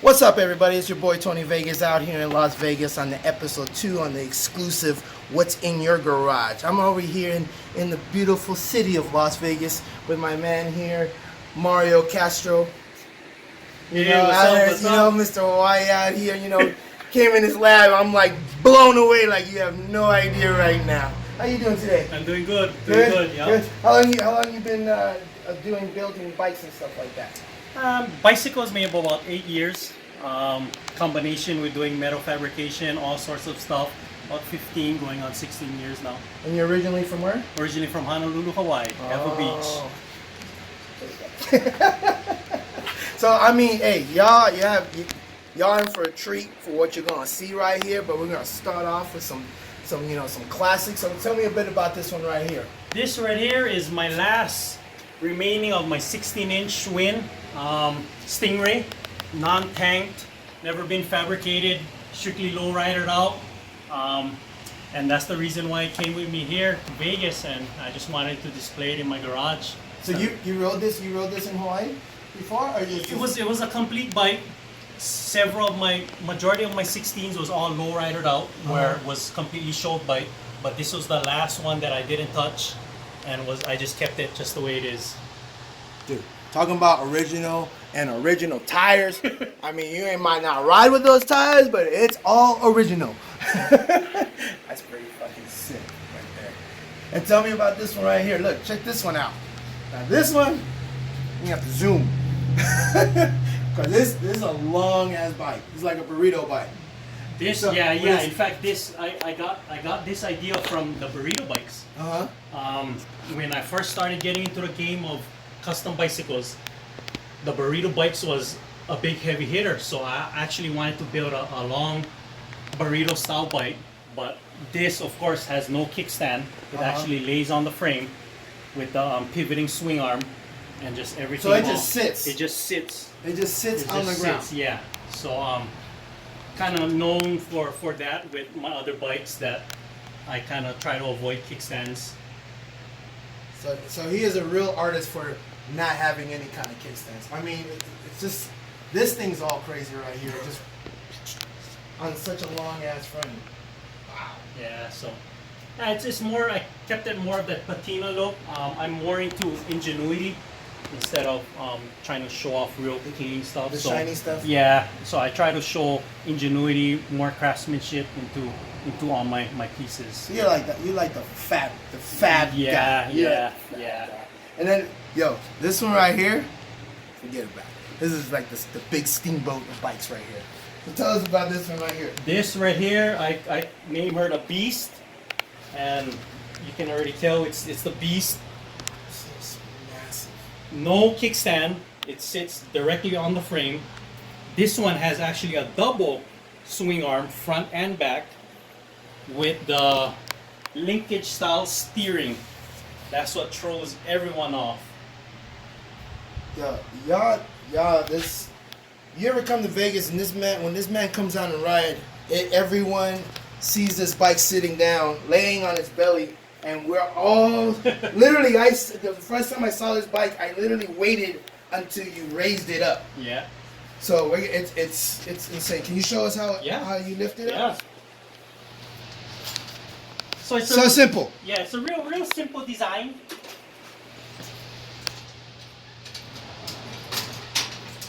What's up, everybody? It's your boy Tony Vegas out here in Las Vegas on the episode 2 on the exclusive What's in Your Garage. I'm over here in the beautiful city of Las Vegas with my man here, Mario Castro. What's up? Mr. Hawaii out here, came in his lab. I'm like blown away like you have no idea right now. How you doing today? I'm doing good. Yeah. Good. How long you been doing building bikes and stuff like that? Bicycles maybe about 8 years. Combination with doing metal fabrication, all sorts of stuff. About 15, going on 16 years now. And you're originally from where? Originally from Honolulu, Hawaii, Ewa Beach. So I mean, hey, y'all in for a treat for what you're gonna see right here. But we're gonna start off with some classics. So tell me a bit about this one right here. This right here is my last remaining of my 16-inch Win Stingray, non-tanked, never been fabricated, strictly low-ridered out. And that's the reason why it came with me here to Vegas, and I just wanted to display it in my garage. So you rode this in Hawaii before, or it was a complete bike. Majority of my 16s was all low-ridered out, where it was completely showed bike. But this was the last one that I didn't touch, and I just kept it just the way it is. Dude, talking about original tires. I mean, you might not ride with those tires, but it's all original. That's pretty fucking sick right there. And tell me about this one right here. Look, check this one out. Now this one, you have to zoom. Cause this is a long ass bike. It's like a burrito bike. In fact, I got this idea from the burrito bikes. When I first started getting into the game of custom bicycles, the burrito bikes was a big heavy hitter. So I actually wanted to build a long burrito style bike. But this, of course, has no kickstand. It actually lays on the frame with the pivoting swing arm and just everything. So it just sits. It just sits. It just sits on the ground. Yeah. So kind of known for that with my other bikes, that I kind of try to avoid kickstands. So he is a real artist for not having any kind of kickstands. I mean, it's just, this thing's all crazy right here, just on such a long ass frame. Wow. Yeah. So it's more. I kept it more of that patina look. I'm more into ingenuity instead of trying to show off real clean stuff. The shiny stuff? Yeah, so I try to show ingenuity, more craftsmanship into all my pieces. So you like the fab Yeah, guy. yeah. And then, this one right here, forget about it. This is like the big steamboat of bikes right here. So tell us about this one right here. This right here, I named her the Beast, and you can already tell it's the Beast. No kickstand, it sits directly on the frame. This one has actually a double swing arm, front and back, with the linkage style steering. That's what throws everyone off. You ever come to Vegas and when this man comes out and ride, everyone sees this bike sitting down, laying on its belly. And we're all literally. The first time I saw this bike, I literally waited until you raised it up. Yeah. So it's insane. Can you show us how you lift it up? So it's so simple. Yeah, it's a real simple design.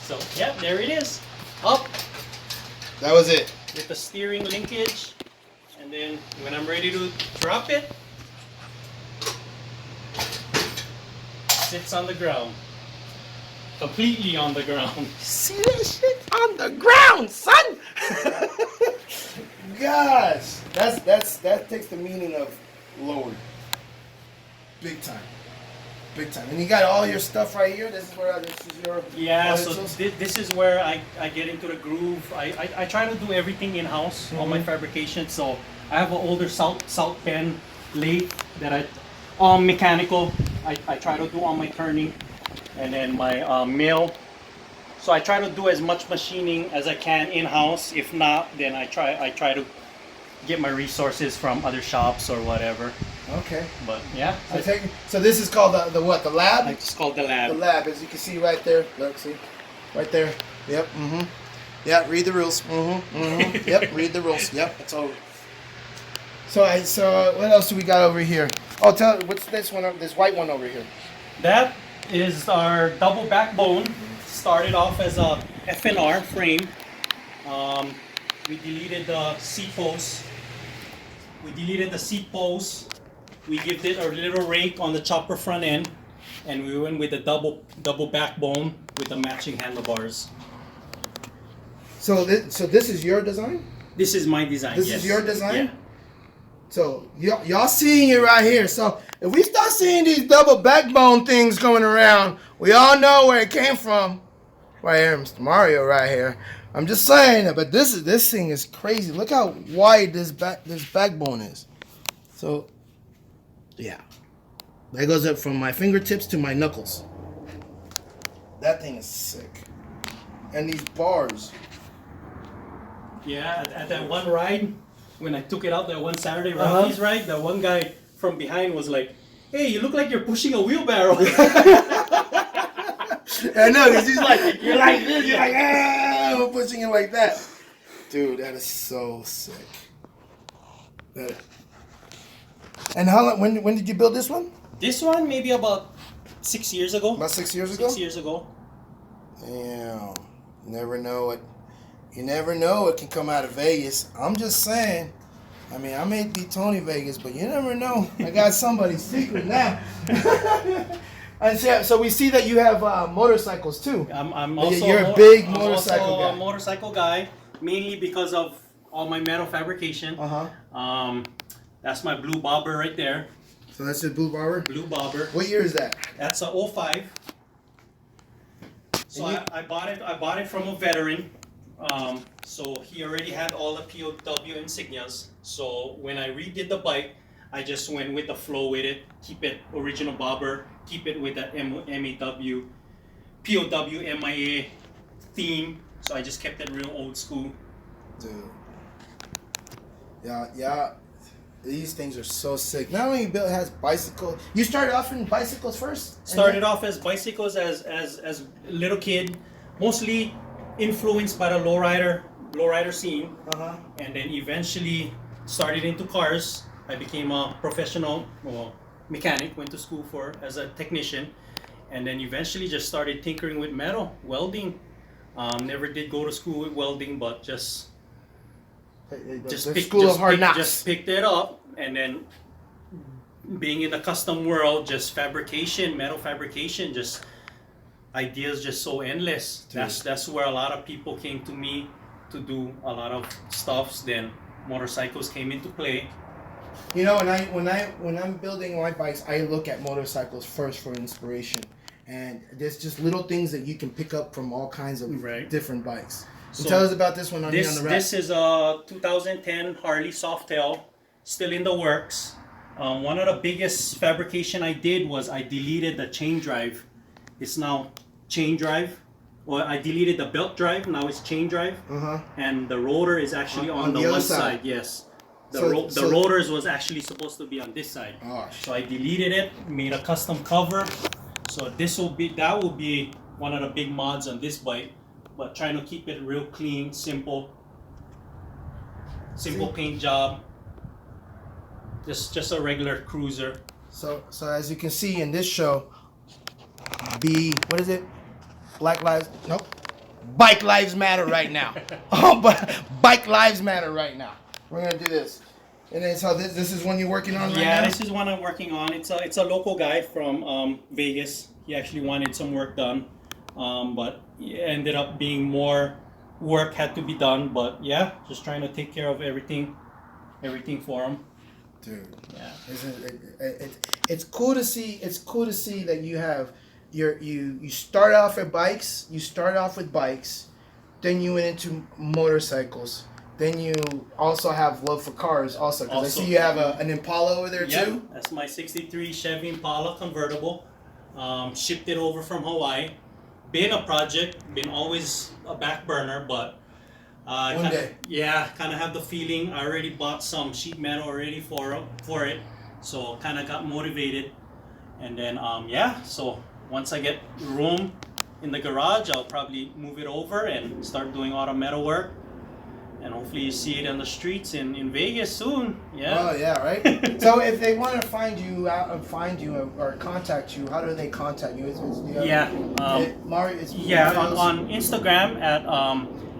So there it is, up. That was it. With the steering linkage, and then when I'm ready to drop it. Sits on the ground. Completely on the ground. See that shit on the ground, son? Gosh. That takes the meaning of lowered. Big time. And you got all your stuff right here. This is your this is where I get into the groove. I try to do everything in-house, all my fabrication. So I have an older South Bend lathe that all mechanical. I try to do all my turning, and then my mill. So I try to do as much machining as I can in-house. If not, then I try to get my resources from other shops or whatever. Okay. But yeah. So this is called the what? The lab? It's called the lab. The lab, as you can see right there. Look, see, right there. Yep. Yeah, read the rules. Yep, read the rules. Yep, that's all. So what else do we got over here? Oh, what's this one? This white one over here. That is our double backbone. Started off as a FNR frame. We deleted the seat post. We give it a little rake on the chopper front end, and we went with a double backbone with the matching handlebars. So this is your design? This is my design. This yes. is your design? Yeah. So y'all seeing it right here. So if we start seeing these double backbone things going around, we all know where it came from. Right here, Mr. Mario, right here. I'm just saying it, but this thing is crazy. Look how wide this backbone is. So yeah, that goes up from my fingertips to my knuckles. That thing is sick. And these bars. Yeah, at that one ride, when I took it out that one Saturday Rockies ride, that one guy from behind was like, "Hey, you look like you're pushing a wheelbarrow." I know, because he's like, you're like this, you're like, I'm pushing it like that. Dude, that is so sick. And how long, when did you build this one? This one, maybe about 6 years ago. About 6 years ago? 6 years ago. Damn. Never know it. You never know it can come out of Vegas. I'm just saying. I mean, I may be Tony Vegas, but you never know. I got somebody's secret now. And so we see that you have motorcycles too. I'm also you're a big motorcycle also guy. a motorcycle guy, mainly because of all my metal fabrication. That's my blue bobber right there. So that's your blue bobber? Blue bobber. What year is that? That's a 05. So I bought it from a veteran. So he already had all the POW insignias. So when I redid the bike, I just went with the flow with it. Keep it original bobber. Keep it with that MAW, POW, MIA theme. So I just kept it real old school. Dude. Yeah. These things are so sick. Not only Bill has bicycles. You started off in bicycles first? Started off as bicycles as a little kid, mostly influenced by the lowrider scene, and then eventually started into cars. I became a professional mechanic. Went to school as a technician, and then eventually just started tinkering with metal, welding. Never did go to school with welding, but just picked it up, and then being in the custom world, just fabrication, metal fabrication, just ideas just so endless. Dude. That's where a lot of people came to me to do a lot of stuffs. Then motorcycles came into play. You know, when I'm building my bikes, I look at motorcycles first for inspiration, and there's just little things that you can pick up from all kinds of different bikes. So tell us about this one on the rack. This is a 2010 Harley Softail, still in the works. One of the biggest fabrication I did was I deleted the chain drive. It's now chain drive. Well, I deleted the belt drive. Now it's chain drive, and the rotor is actually on the one side. Yes. The rotors was actually supposed to be on this side. So I deleted it, made a custom cover. So that will be one of the big mods on this bike, but trying to keep it real clean, simple paint job. Just a regular cruiser. So as you can see in this show, what is it? Bike lives matter right now. But bike lives matter right now. We're gonna do this. And then so this is one you're working on right now? Yeah, this is one I'm working on. It's a local guy from Vegas. He actually wanted some work done, but it ended up being more work had to be done. But yeah, just trying to take care of everything for him. Dude, yeah, it's cool to see. It's cool to see that you have you start off at bikes. You started off with bikes, then you went into motorcycles. Then you also have love for cars also, because I see you have an Impala over there too. That's my 63 Chevy Impala convertible. Shipped it over from Hawaii. Been a project, been always a back burner, but one day. Yeah, kind of have the feeling. I already bought some sheet metal already for it, so kind of got motivated. And then so once I get room in the garage. I'll probably move it over and start doing auto metal work. And hopefully you see it on the streets in Vegas soon. Yeah. Oh yeah, right. So if they want to find you or contact you, how do they contact you? Mario. On Instagram at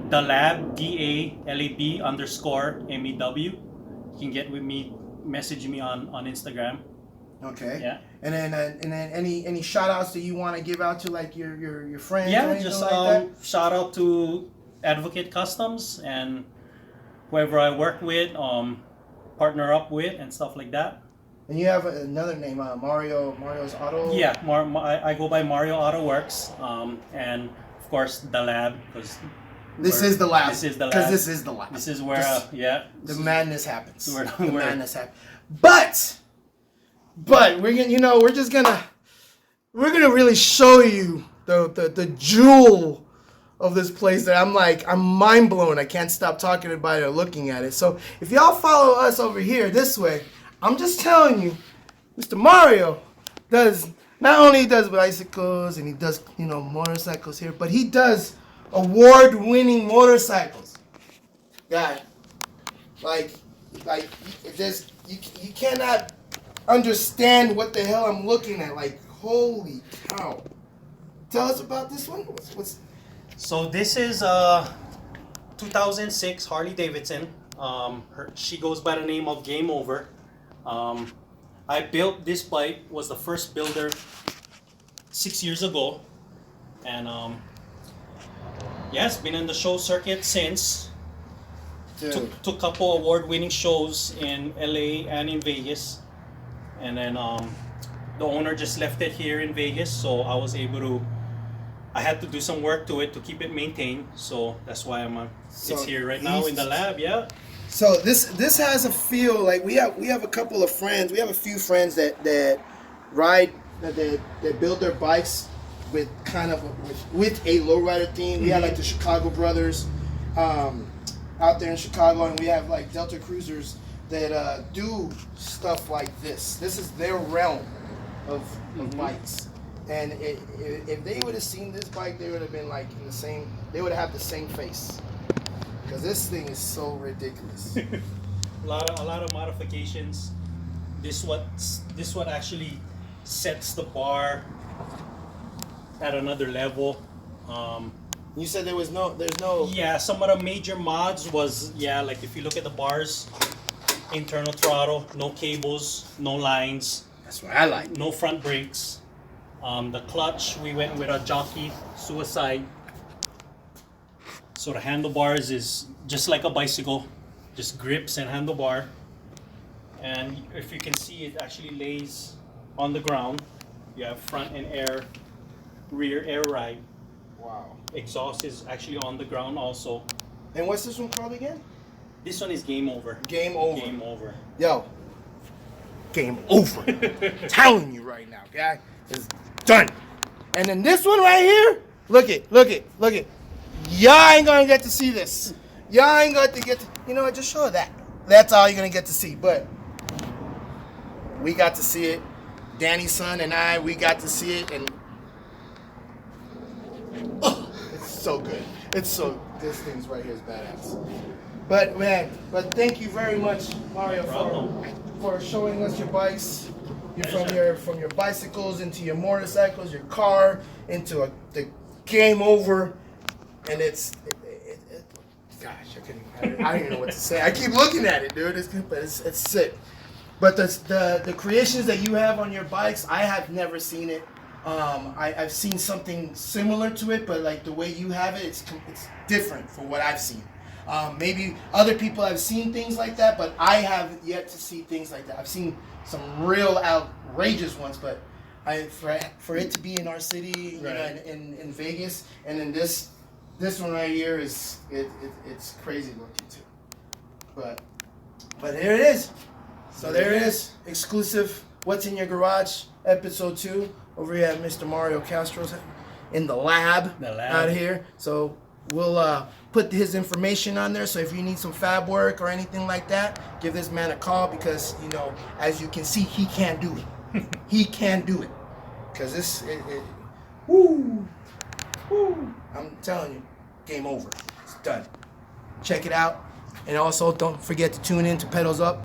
the lab DALAB _MEW. You can get with me, message me on Instagram. Okay. Yeah. And then any shout outs that you want to give out to like your friends? Yeah, or just like that? shout out to Advocate Customs and whoever I work with, partner up with, and stuff like that. And you have another name, Mario's Auto. Yeah, I go by Mario Auto Works, and of course the lab, because this is the lab. This is the lab. Because this is the lab. This is where the madness happens. The madness happens. But we're gonna, we're gonna really show you the jewel of this place that I'm mind blown. I can't stop talking about it or looking at it. So if y'all follow us over here this way, I'm just telling you, Mr. Mario not only does bicycles and he does motorcycles here, but he does award-winning motorcycles. Guy, like there's you cannot understand what the hell I'm looking at. Like, holy cow! Tell us about this one. So this is 2006 Harley Davidson. She goes by the name of Game Over. I built this bike, was the first builder 6 years ago, and it's been in the show circuit since. Took a couple award-winning shows in LA and in Vegas, and then the owner just left it here in Vegas, so I had to do some work to it to keep it maintained, so that's why it's here right now in the lab. Yeah. So this has a feel like we have a couple of friends. We have a few friends that ride that build their bikes with with a lowrider theme. We have like the Chicago brothers out there in Chicago, and we have like Delta Cruisers that do stuff like this. This is their realm of bikes. And if they would have seen this bike, they would have been like they would have the same face. Because this thing is so ridiculous. a lot of modifications. This what actually sets the bar at another level. You said there's no. Yeah, some of the major mods was like if you look at the bars, internal throttle, no cables, no lines. That's what I like. No front brakes. The clutch, we went with a jockey suicide. So the handlebars is just like a bicycle, just grips and handlebar. And if you can see, it actually lays on the ground. You have front and rear air ride. Wow. Exhaust is actually on the ground also. And what's this one called again? This one is Game Over. Game Over. Game Over. Yo. Game over. I'm telling you right now, guy. It's done. And then this one right here, look it. Y'all ain't gonna get to see this. Y'all ain't going to get to, just show that. That's all you're gonna get to see. But we got to see it. Danny's son and we got to see it, and it's so good. This thing's right here is badass. But man, thank you very much, Mario, for showing us your bikes. From your bicycles into your motorcycles, your car into the Game Over, and gosh, I don't even know what to say. I keep looking at it, dude. It's sick. But the creations that you have on your bikes, I have never seen it. I've seen something similar to it, but like the way you have it, it's different from what I've seen. Maybe other people have seen things like that, but I have yet to see things like that. I've seen some real outrageous ones, but for it to be in our city, right, in Vegas, and then this one right here it's crazy looking too. But here it is. So there it is, exclusive. What's in your garage? Episode 2. Over here at Mr. Mario Castro's in the lab out here. So we'll put his information on there. So if you need some fab work or anything like that, give this man a call, because as you can see, he can't do it. He can't do it, because woo. whoo, I'm telling you, game over. It's done. Check it out. And also, don't forget to tune in to Pedals Up